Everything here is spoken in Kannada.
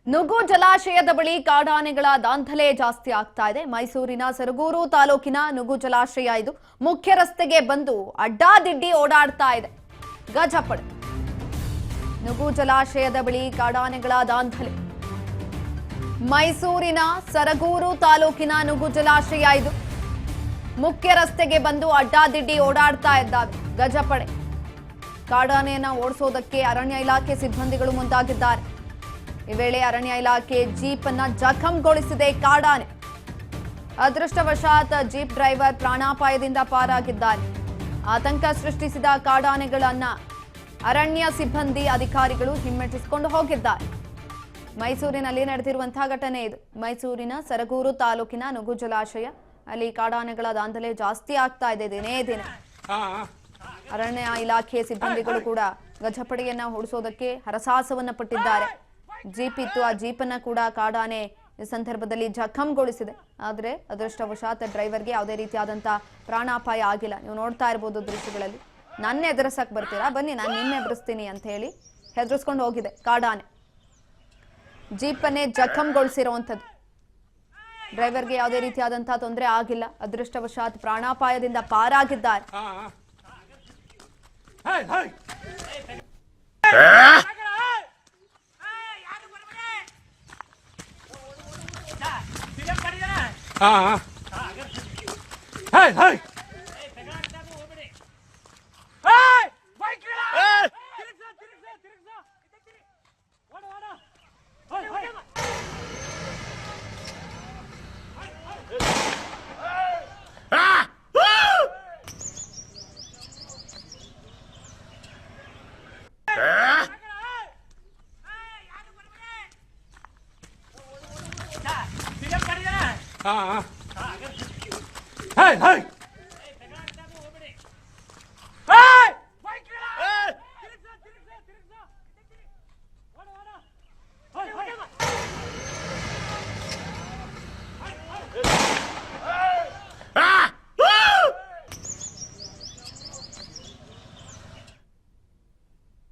ನುಗು ಜಲಾಶಯದ ಬಳಿ ಕಾಡಾನೆಗಳ ದಾಂಧಲೆ ಜಾಸ್ತಿ ಆಗ್ತಾ ಇದೆ. ಮೈಸೂರಿನ ಸರಗೂರು ತಾಲೂಕಿನ ನುಗು ಜಲಾಶಯ ಇದು. ಮುಖ್ಯ ರಸ್ತೆಗೆ ಬಂದು ಅಡ್ಡಾದಿಡ್ಡಿ ಓಡಾಡ್ತಾ ಇದೆ. ಗಜಪಡೆ ನುಗು ಜಲಾಶಯದ ಬಳಿ ಕಾಡಾನೆಗಳ ದಾಂಧಲೆ. ಮೈಸೂರಿನ ಸರಗೂರು ತಾಲೂಕಿನ ನುಗು ಜಲಾಶಯ ಇದು. ಮುಖ್ಯ ರಸ್ತೆಗೆ ಬಂದು ಅಡ್ಡಾದಿಡ್ಡಿ ಓಡಾಡ್ತಾ ಇದ್ದಾವೆ ಗಜಪಡೆ. ಕಾಡಾನೆಯನ್ನ ಓಡಿಸೋದಕ್ಕೆ ಅರಣ್ಯ ಇಲಾಖೆ ಸಿಬ್ಬಂದಿಗಳು ಮುಂದಾಗಿದ್ದಾರೆ. ಈ ವೇಳೆ ಅರಣ್ಯ ಇಲಾಖೆ ಜೀಪ್ ಅನ್ನ ಜಖಂಗೊಳಿಸಿದೆ ಕಾಡಾನೆ. ಅದೃಷ್ಟವಶಾತ್ ಜೀಪ್ ಡ್ರೈವರ್ ಪ್ರಾಣಾಪಾಯದಿಂದ ಪಾರಾಗಿದ್ದಾರೆ. ಆತಂಕ ಸೃಷ್ಟಿಸಿದ ಕಾಡಾನೆಗಳನ್ನ ಅರಣ್ಯ ಸಿಬ್ಬಂದಿ ಅಧಿಕಾರಿಗಳು ಹಿಮ್ಮೆಟ್ಟಿಸಿಕೊಂಡು ಹೋಗಿದ್ದಾರೆ. ಮೈಸೂರಿನಲ್ಲಿ ನಡೆದಿರುವಂತಹ ಘಟನೆ ಇದು. ಮೈಸೂರಿನ ಸರಗೂರು ತಾಲೂಕಿನ ನುಗು ಜಲಾಶಯ ಅಲ್ಲಿ ಕಾಡಾನೆಗಳ ದಾಂಧಲೆ ಜಾಸ್ತಿ ಆಗ್ತಾ ಇದೆ ದಿನೇ ದಿನ. ಅರಣ್ಯ ಇಲಾಖೆ ಸಿಬ್ಬಂದಿಗಳು ಕೂಡ ಗಜಪಡೆಯನ್ನ ಓಡಿಸೋದಕ್ಕೆ ಹರಸಾಹಸವನ್ನ ಪಟ್ಟಿದ್ದಾರೆ. ಜೀಪ್ ಇತ್ತು, ಆ ಜೀಪನ್ನ ಕೂಡ ಕಾಡಾನೆ ಈ ಸಂದರ್ಭದಲ್ಲಿ ಜಖಂಗೊಳಿಸಿದೆ. ಆದ್ರೆ ಅದೃಷ್ಟವಶಾತ್ ಡ್ರೈವರ್ಗೆ ಯಾವುದೇ ರೀತಿಯಾದಂತಹ ಪ್ರಾಣಾಪಾಯ ಆಗಿಲ್ಲ. ನೀವು ನೋಡ್ತಾ ಇರಬಹುದು ದೃಶ್ಯಗಳಲ್ಲಿ. ನನ್ನ ಎದುರಿಸಕ್ ಬರ್ತೀರಾ, ಬನ್ನಿ ನಾನು ನಿನ್ನ ಎದುರಿಸ್ತೀನಿ ಅಂತ ಹೇಳಿ ಹೆದರ್ಸ್ಕೊಂಡು ಹೋಗಿದೆ ಕಾಡಾನೆ. ಜೀಪನ್ನೇ ಜಖಂಗೊಳಿಸಿರುವಂಥದ್ದು. ಡ್ರೈವರ್ಗೆ ಯಾವುದೇ ರೀತಿಯಾದಂತಹ ತೊಂದರೆ ಆಗಿಲ್ಲ. ಅದೃಷ್ಟವಶಾತ್ ಪ್ರಾಣಾಪಾಯದಿಂದ ಪಾರಾಗಿದ್ದಾರೆ.